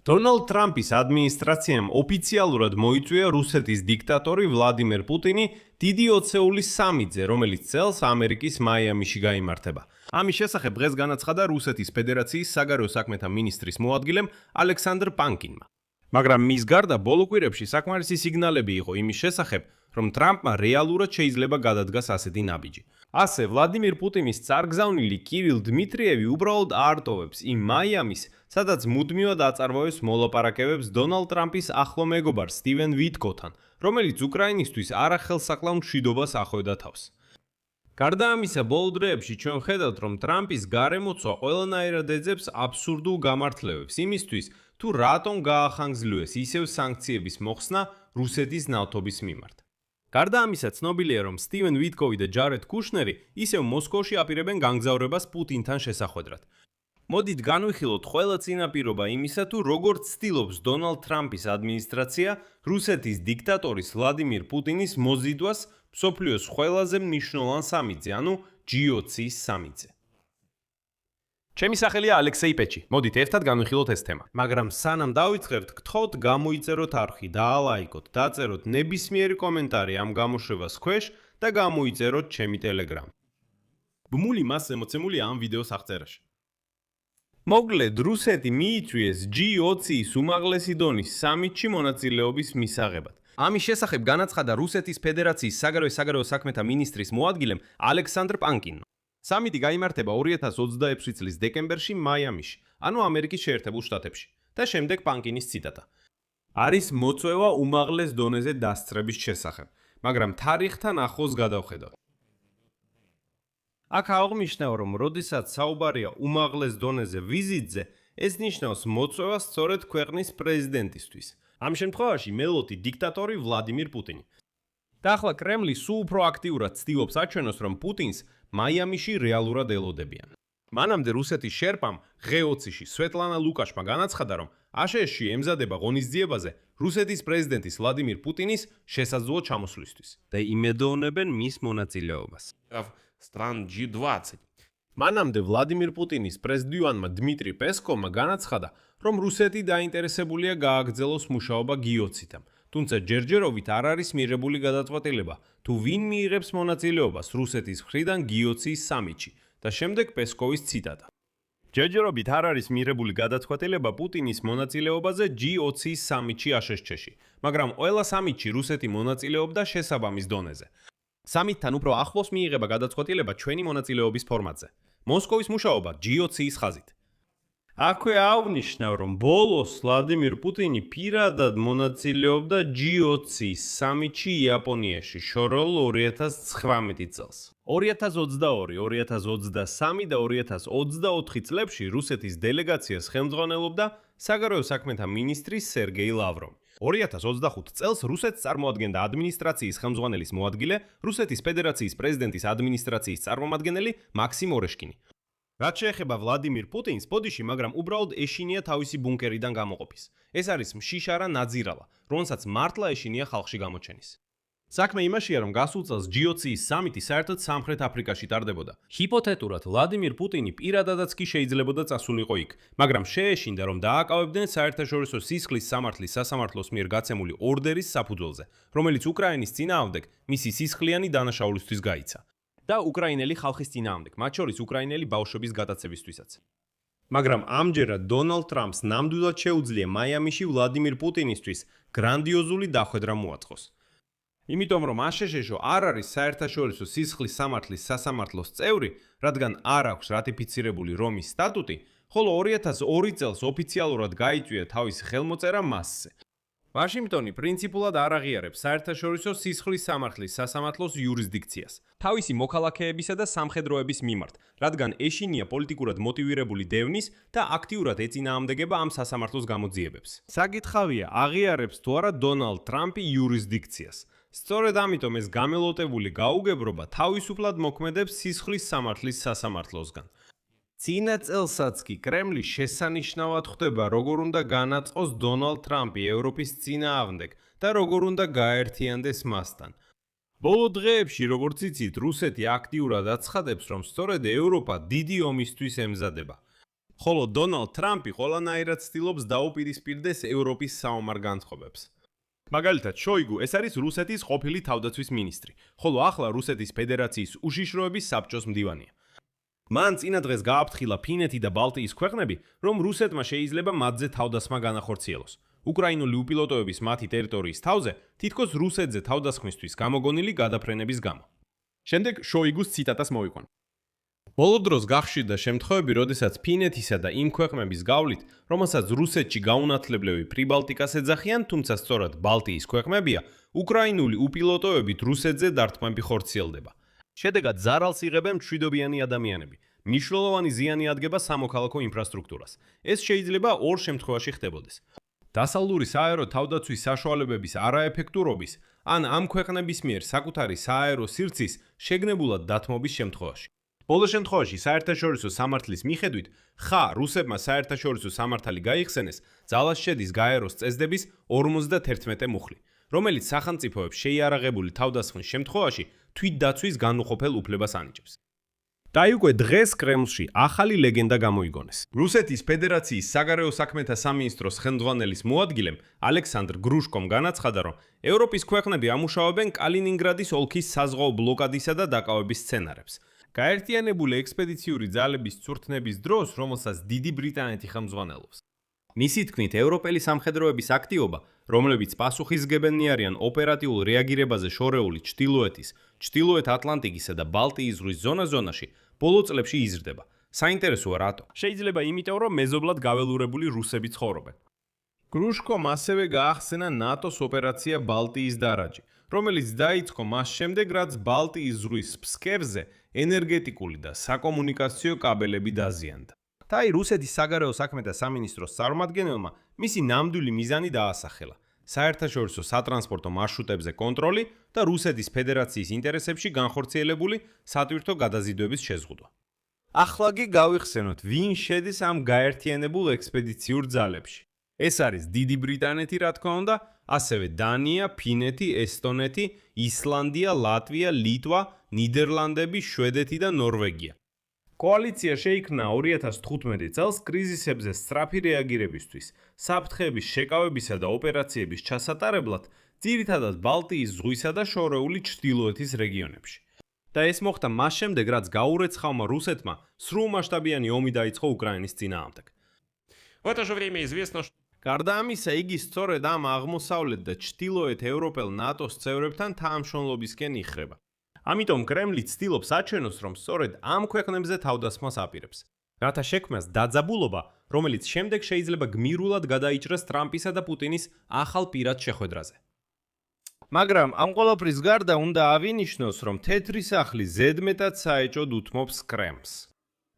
დონალდ ტრამპის ადმინისტრაციამ ოფიციალურად მოიწვია რუსეთის დიქტატორი ვლადიმერ პუტინი დიდი ოცეულის სამიტზე, რომელიც წელს ამერიკის მაიამიში გაიმართება. ამის შესახებ დღეს განაცხადა რუსეთის ფედერაციის საგარეო საქმეთა მინისტრის მოადგილემ ალექსანდრ პანკინმა. მაგრამ მის გარდა ბოლო კვირებში საკმარისი სიგნალები იყო იმის შესახებ, რომ ტრამპმა რეალურად შეიძლება გადადგას ასეთი ნაბიჯი. ასე, ვლადიმერ პუტინის წარგზავნილი კირილ დმიტრიევი უბრალოდ არ ტოვებს იმ მაიამის, სადაც მუდმივად აწარმოებს მოლაპარაკებებს დონალდ ტრამპის ახლო მეგობარ სტივენ ვიტკოთან, რომელიც უკრაინისთვის არახელსაყრელ მშვიდობას ახვევდა თავს. გარდა ამისა, ბოლო დღეებში ჩვენ ვხედავთ, რომ ტრამპის გარემოცვა ყველანაირად ეძებს აბსურდულ გამართლებებს იმისთვის, თუ რატომ გაახანგრძლივეს ისევ სანქციების მოხსნა რუსეთის ნავთობის მიმართ. გარდა ამისა, ცნობილია, რომ სტივენ ვიტკოვი და ჯარედ კუშნერი ისევ მოსკოვში აპირებენ განგზავრებას პუტინთან შესახვედრად. მოდით განვიხილოთ ყველა წინაპირობა იმისა, თუ როგორ ცდილობს დონალდ ტრამპის ადმინისტრაცია რუსეთის დიქტატორის ვლადიმერ პუტინის მოზიდვას მსოფლიოს ყველაზე მნიშვნელოვან სამიტზე, ანუ G20-ის სამიტზე. ჩემი სახელია ალექსეი პეჩი. მოდით ერთად განვიხილოთ ეს თემა. მაგრამ სანამ დავიწყებთ, გთხოვთ გამოიწეროთ არხი, დაალაიკოთ, დაწეროთ ნებისმიერი კომენტარი ამ გამოშვებას ქვეშ და გამოიწეროთ ჩემი Telegram. ბმული მასზე მოცემულია ამ ვიდეოს აღწერაში. მოგლედ, რუსეთი მიიწვიეს G20-ის უმაღლესი დონის სამიტში მონაწილეობის მისაღებად. ამის შესახებ განაცხადა რუსეთის ფედერაციის საგარეო საქმეთა მინისტრის მოადგილემ ალექსანდრ პანკინმა. სამიტი გაიმართება 2026 წლის დეკემბერში მაიამიში, ანუ ამერიკის შეერთებულ შტატებში. და შემდეგ პანკინის ციტატა. არის მოწვევა უმაღლეს დონეზე დასწრების შესახებ, მაგრამ თარიღთან ახლოს გადავხედავთ. აქ აღნიშნავ, რომ როდესაც საუბარია უმაღლეს დონეზე ვიზიტზე, ეს ნიშნავს მოწვევას სწორედ ქვეყნის პრეზიდენტისთვის. ამ შემთხვევაში მელოდი დიქტატორი ვლადიმერ პუტინი. და ახლა კრემლი სულ უფრო აქტიურად ცდილობს აჩვენოს, რომ პუტინს მაიამიში რეალურად ელოდებიან. მანამდე რუსეთის შერპამ G20-ში სვეტლანა ლუკაშმა განაცხადა, რომ აშშ-ში ემზადება ღონისძიებაზე რუსეთის პრეზიდენტის ვლადიმერ პუტინის შესაძლო ჩამოსვლისთვის და იმედოვნებენ მის მონაწილეობას. Стран G20. მანამდე ვლადიმერ პუტინის პრეზიდენტმა დმიტრი პესკოვმა განაცხადა, რომ რუსეთი დაინტერესებულია გააგრძელოს მუშაობა G20-თან. თუმცა ჯერჯერობით არ არის მიღებული გადაწყვეტილება, თუ ვინ მიიღებს მონაწილეობას რუსეთის მხრიდან G20-ის სამიტში და შემდეგ პესკოვის ციტატა. ჯერჯერობით არ არის მიღებული გადაწყვეტილება პუტინის მონაწილეობაზე G20-ის სამიტში აშშ-ში, მაგრამ ყველა სამიტში რუსეთი მონაწილეობდა შესაბამის დონეზე. სამიტთან უფრო ახლოს მიიღება გადაწყვეტილება ჩვენი მონაწილეობის ფორმატზე. მოსკოვის მუშაობა G20-ის ხაზით. აქვე აღნიშნავ, რომ ბოლოს ვლადიმერ პუტინი პირადად მონაწილეობდა G20-ის სამიტში იაპონიაში შორეულ 2019 წელს. 2022, 2023 და 2024 წლებში რუსეთის დელეგაციას ხელმძღვანელობდა საგარეო საქმეთა მინისტრი სერგეი ლავროვი. 2025 წელს რუსეთს წარმოადგენდა ადმინისტრაციის ხელმძღვანელის მოადგილე, რუსეთის ფედერაციის პრეზიდენტის ადმინისტრაციის წარმომადგენელი მაქსიმ ორეშკინი. რაც შეეხება ვლადიმერ პუტინს, ბოდიში, მაგრამ უბრალოდ ეშინია თავისი ბუნკერიდან გამოყოფის. ეს არის მშიშარა ნაძირალა, რომელსაც მართლა ეშინია ხალხში გამოჩენის. საქმე იმაშია, რომ გასულ წელს G20-ის სამიტი საერთოდ სამხრეთ აფრიკაში ტარდებოდა. ჰიპოთეტურად ვლადიმერ პუტინი პირადადაც კი შეიძლებოდა წასულიყო იქ, მაგრამ შეეშინდა, რომ დააკავებდნენ საერთაშორისო სისხლის სამართლის სასამართლოს მიერ გაცემული ორდერის საფუძველზე, რომელიც უკრაინის წინააღმდეგ მისი სისხლიანი დანაშაულისთვის გაიცა. და უკრაინელი ხალხის წინააღმდეგ, მათ შორის უკრაინელი ბავშვების გატაცებისთვისაც. მაგრამ ამჯერად დონალდ ტრამპს ნამდვილად შეუძლია მაიამიში ვლადიმერ პუტინისთვის გრანდიოზული დახვედრა მოაწყოს. იმიტომ რომ აშშ-ში არ არის საერთაშორისო სისხლის სამართლის სასამართლოს წევრი, რადგან არ აქვს რატიფიცირებული რომის სტატუტი, ხოლო 2002 წელს ოფიციალურად გაიწვია თავისი ხელმოწერა მასზე. ვაშინგტონი პრინციპულად არ აღიარებს საერთაშორისო სისხლის სამართლის სასამართლოს იურისდიქციას თავისი მოქალაქეებისა და სამხედროების მიმართ, რადგან ეშინია პოლიტიკურად მოტივირებული დევნის და აქტიურად ეწინააღმდეგება ამ სასამართლოს გამოძიებებს. საკითხავია, აღიარებს თუ არა დონალდ ტრამპი იურისდიქციას. სწორედ ამიტომ ეს გამელოტებული გაუგებრობა თავისუფლად მოქმედებს სისხლის სამართლის სასამართლოსგან. წინა წელსაც კი კრემლი შესანიშნავად ხვდება, როგორ უნდა განაწყოს დონალდ ტრამპი ევროპის წინააღმდეგ და როგორ უნდა გაერთიანდეს მასთან. ბოლო დღეებში, როგორც იცით, რუსეთი აქტიურად აცხადებს, რომ სწორედ ევროპა დიდი ომისთვის ემზადება. ხოლო დონალდ ტრამპი ყველანაირად ცდილობს დაუპირისპირდეს ევროპის საომარ განწყობებს. მაგალითად, შოიგუ ეს არის რუსეთის ყოფილი თავდაცვის მინისტრი, ხოლო ახლა რუსეთის ფედერაციის უშიშროების საბჭოს მდივანია. მან წინა დღეს გააფრთხილა ფინეთი და ბალტიის ქვეყნები, რომ რუსეთმა შეიძლება მათზე თავდასხმა განახორციელოს. უკრაინული უპილოტოების მათი ტერიტორიის თავზე თითქოს რუსეთზე თავდასხმისთვის გამოგონილი გადაფრენების გამო. შემდეგ შოიგუს ციტატას მოვიყვან. ბოლო დროს გახშირდა შემთხვევები, როდესაც ფინეთისა და იმ ქვეყნების გავლით, რომელსაც რუსეთში გაუნათლებლები პრიბალტიკას ეძახიან, თუმცა სწორად ბალტიის ქვეყნებია, უკრაინული უპილოტოებით რუსეთზე დართმები ხორციელდება. შედეგად ზარალს იღებენ მშვიდობიანი ადამიანები. მნიშვნელოვანი ზიანი ადგება სამოქალაქო ინფრასტრუქტურას. ეს შეიძლება ორ შემთხვევაში ხდებოდეს. დასავლური საერო თავდაცვის საშუალებების არაეფექტურობის ან ამ ქვეყნების მიერ საკუთარი საერო სივრცის შეგნებულად დათმობის შემთხვევაში. ბოლო შემთხვევაში საერთაშორისო სამართლის მიხედვით, ხა რუსებმა საერთაშორისო სამართალი გაიხსენეს, ძალას შედის გაეროს წესდების 51 მუხლი, რომელიც სახელმწიფოებს შეიარაღებული თავდასხმის შემთხვევაში თვითდაცვის განუყოფელ უფლებას ანიჭებს. და უკვე დღეს კრემლში ახალი ლეგენდა გამოიგონეს. რუსეთის ფედერაციის საგარეო საქმეთა სამინისტროს ხელმძღვანელის მოადგილემ ალექსანდრ გრუშკომ განაცხადა, რომ ევროპის ქვეყნები ამუშავებენ კალინინგრადის ოლქის საზღვაო ბლოკადისა და დაკავების სცენარებს. გაერთიანებული ექსპედიციური ძალების წვრთნების დროს, რომელსაც დიდი ბრიტანეთი ხელმძღვანელობს. მისი თქმით, ევროპელი სამხედროების აქტივობა, რომლებიც პასუხისმგებელნი არიან ოპერატიულ რეაგირებაზე შორეული ჩრდილოეთის, ჩრდილოეთ ატლანტიკისა და ბალტიის ზღვის ზონაში, ბოლო წლებში იზრდება. საინტერესოა რატო? შეიძლება იმიტომ, რომ მეზობლად გაველურებული რუსები ცხოვრობენ. გრუშკომ ასევე გაახსენა ნატოს ოპერაცია ბალტიის დარაჯი, რომელიც დაიწყო მას შემდეგ, რაც ბალტიის ზღვის ფსკერზე ენერგეტიკული და საკომუნიკაციო კაბელები დაზიანდა. და რუსეთის საგარეო საქმეთა სამინისტროს წარმომადგენელმა მისი ნამდვილი მიზანი დაასახელა. საერთაშორისო სატრანსპორტო მარშრუტებზე კონტროლი და რუსეთის ფედერაციის ინტერესებში განხორციელებული სატვირთო გადაზიდვების შეზღუდვა. ახლა კი გავიხსენოთ, ვინ შედის ამ გაერთიანებულ ექსპედიციურ ძალებში. ეს არის დიდი ბრიტანეთი, რა თქმა უნდა, ასევე დანია, ფინეთი, ესტონეთი, ისლანდია, ლატვია, ლიტვა, ნიდერლანდები, შვედეთი და ნორვეგია. კოალიცია შეიქმნა 2015 წელს კრიზისებზე სწრაფი რეაგირებისთვის, საფრთხეების შეკავებისა და ოპერაციების ჩასატარებლად, ძირითადად ბალტიის ზღვისა და შორეული ჩრდილოეთის რეგიონებში. და ეს მოხდა მას შემდეგ, რაც გაურეცხავმა რუსეთმა სრულმასშტაბიანი ომი დაიწყო უკრაინის წინააღმდეგ. В это же время известно, что გარდა ამისა, იგი სწორედ ამ აღმოსავლეთ და ჩრდილოეთ ევროპელ ნატოს წევრებთან თანამშრომლობისკენ იხრება. ამიტომ კრემლი ცდილობს აჩვენოს, რომ სწორედ ამ ქვეყნებზე თავდასხმას აპირებს. რათა შექმნას დაძაბულობა, რომელიც შემდეგ შეიძლება გმირულად გადაიჭრას ტრამპისა და პუტინის ახალ პირად შეხვედრაზე. მაგრამ ამ ყველაფრის გარდა უნდა ავინიშნოს, რომ თეთრი სახლი ზედმეტად საეჭოდ უთმობს კრემლს.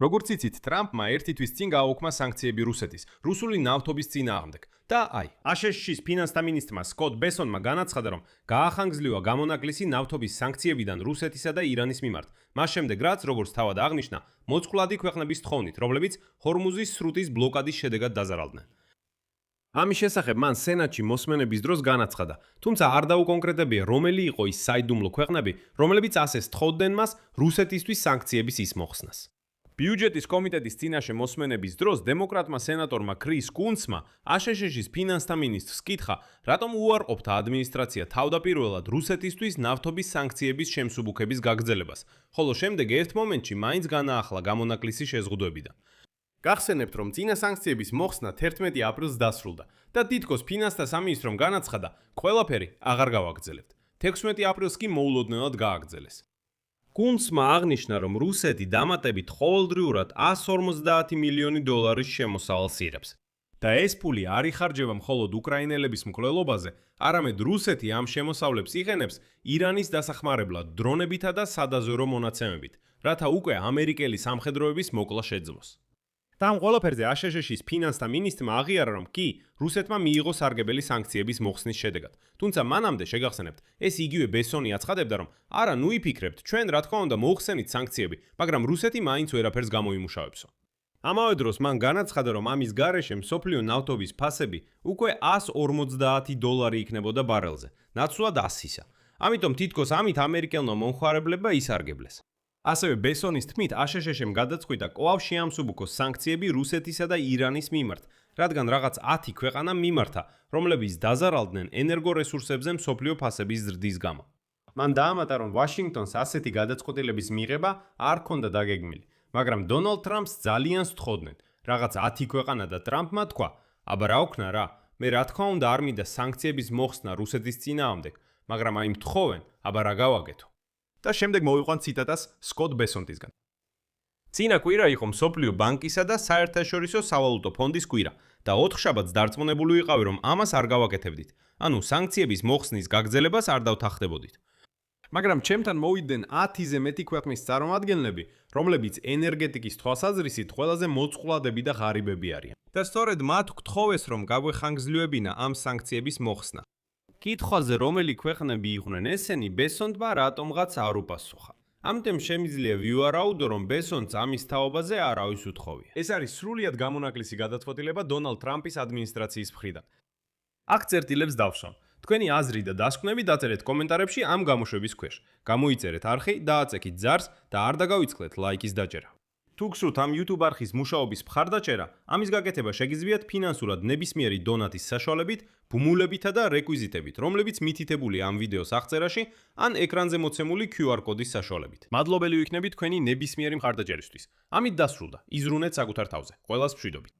როგორც იცით, ტრამპმა ერთი თვის წინ გააუქმა სანქციები რუსეთის, რუსული ნავთობის წინააღმდეგ. და აშშ-ის ფინანსთა მინისტრმა სკოტ ბესონმა განაცხადა, რომ გაახანგრძლივა გამონაკლისი ნავთობის სანქციებიდან რუსეთისა და ირანის მიმართ. მას შემდეგ, რაც, როგორც თავად აღნიშნა, მოწყვლადი ქვეყნების თხოვნით, რომლებიც ჰორმუზის სრუტის ბლოკადის შედეგად დაზარალდნენ. ამის შესახებ მან სენატში მოსმენების დროს განაცხადა, თუმცა არ დაუკონკრეტებია, რომელი იყო ის საიდუმლო ქვეყნები, რომლებიც ასეს თხოვდნენ მას რუსეთისთვის სანქციების ისმოხსნას. ბიუჯეტის კომიტეტის წინაშე მოსმენების დროს დემოკრატმა სენატორმა კრის კუნცმა აშშ-ის ფინანსთა მინისტრს კითხა, რატომ უარყოფდა ადმინისტრაცია თავდაპირველად რუსეთისთვის ნავთობის სანქციების შემსუბუქების გაგრძელებას, ხოლო შემდეგ ერთ მომენტში მაინც განაახლა გამონაკლისი შეზღუდვებიდან. გახსენებთ, რომ წინა სანქციების მოხსნა 11 აპრილს დასრულდა და თითქოს ფინანსთა სამინისტრომ განაცხადა, ყველაფერი აღარ გავაგრძელებთ. 16 აპრილს კი მოულოდნელად გააგრძელეს. კუნცმა აღნიშნა, რომ რუსეთი დამატებით ყოველდღიურად 150 მილიონი დოლარის შემოსავალს იღებს. და ეს ფული არ იხარჯება მხოლოდ უკრაინელების მკვლელობაზე, არამედ რუსეთი ამ შემოსავლებს იყენებს ირანის დასახმარებლად დრონებითა და სადაზვერო მონაცემებით, რათა უკვე ამერიკელი სამხედროების მოკლა შეძლოს. და ამ ყველაფერზე აშშ-ის ფინანსთა მინისტრმა აღიარა, რომ კი, რუსეთმა მიიღო სარგებელი სანქციების მოხსნის შედეგად. თუმცა მანამდე შეგახსენებთ, ეს იგივე ბესონი აცხადებდა, რომ არა, ნუ იფიქრებთ, ჩვენ რა თქმა უნდა მოუხსენით სანქციები, მაგრამ რუსეთი მაინც ვერაფერს გამოიმუშავებსო. ამავე დროს მან განაცხადა, რომ ამის გარეშე მსოფლიო ნავთობის ფასები უკვე 150 დოლარი იქნებოდა ბარელზე, ნაცვლად 100-ისა. ამიტომ თითქოს ამით ამერიკელმა მომხმარებლებმა ისარგებლეს. ასევე ბესონის თქმით, აშშ-მ გადაწყვიტა კვლავ შეამსუბუქოს სანქციები რუსეთისა და ირანის მიმართ, რადგან რაღაც 10 ქვეყანა მიმართა, რომლებიც დაზარალდნენ ენერგორესურსებზე მსოფლიო ფასების ზრდის გამო. მან დაამატა, რომ ვაშინგტონს ასეთი გადაწყვეტილების მიღება არ ქონდა დაგეგმილი, მაგრამ დონალდ ტრამპს ძალიან სთხოვდნენ. რაღაც 10 ქვეყანა და ტრამპმა თქვა: "აბა რა ვქნა რა, მე რა თქმა უნდა არ მინდა სანქციების მოხსნა რუსეთის წინააღმდეგ, მაგრამ აი მთხოვენ, აბა რა გავაკეთო?" და შემდეგ მოვიყვან ციტატას სკოტ ბესონტისგან. წინა კვირა იყო მსოფლიო ბანკისა და საერთაშორისო სავალუტო ფონდის კვირა და 4 შაბათს დარწმუნებული ვიყავი, რომ ამას არ გავაკეთებდით. ანუ სანქციების მოხსნის გაგრძელებას არ დავთანხმდებოდით. მაგრამ ჩემთან მოვიდნენ 10-ზე მეტი ქვეყნის წარმომადგენლები, რომლებიც ენერგეტიკის თვალსაზრისით ყველაზე მოწყვლადები და ღარიბები არიან. და სწორედ მათ გთხოვეს, რომ გაგვეხანგრძლივებინა ამ სანქციების მოხსნა. კითხვაზე, რომელი ქვეყნები იყვნენ ესენი, ბესონტმა რატომღაც არ უპასუხა. ამიტომ შემიძლია ვივარაუდო, რომ ბესონტს ამის თაობაზე არავის უთხოვია. ეს არის სრულიად გამონაკლისი გადაწყვეტილება დონალდ ტრამპის ადმინისტრაციის მხრიდან. აქ წერტილებს დავსვამ. თქვენი აზრი და დასკვნები დაწერეთ კომენტარებში ამ გამოშვების ქვეშ. გამოიწერეთ არხი, დააწექით ზარს და არ დაგავიწყდეთ ლაიკის დაჭერა. თუ გსურთ ამ YouTube არხის მუშაობის მხარდაჭერა, ამის გაკეთება შეგიძლიათ ფინანსურად ნებისმიერი დონატის საშუალებით, ბმულებითა და რეკვიზიტებით, რომლებიც მითითებულია ამ ვიდეოს აღწერაში, ან ეკრანზე მოცემული QR კოდის საშუალებით. მადლობელი ვიქნები თქვენი ნებისმიერი მხარდაჭერისთვის. ამით დასრულდა. იზრუნეთ საკუთარ თავზე. ყველას მშვიდობით.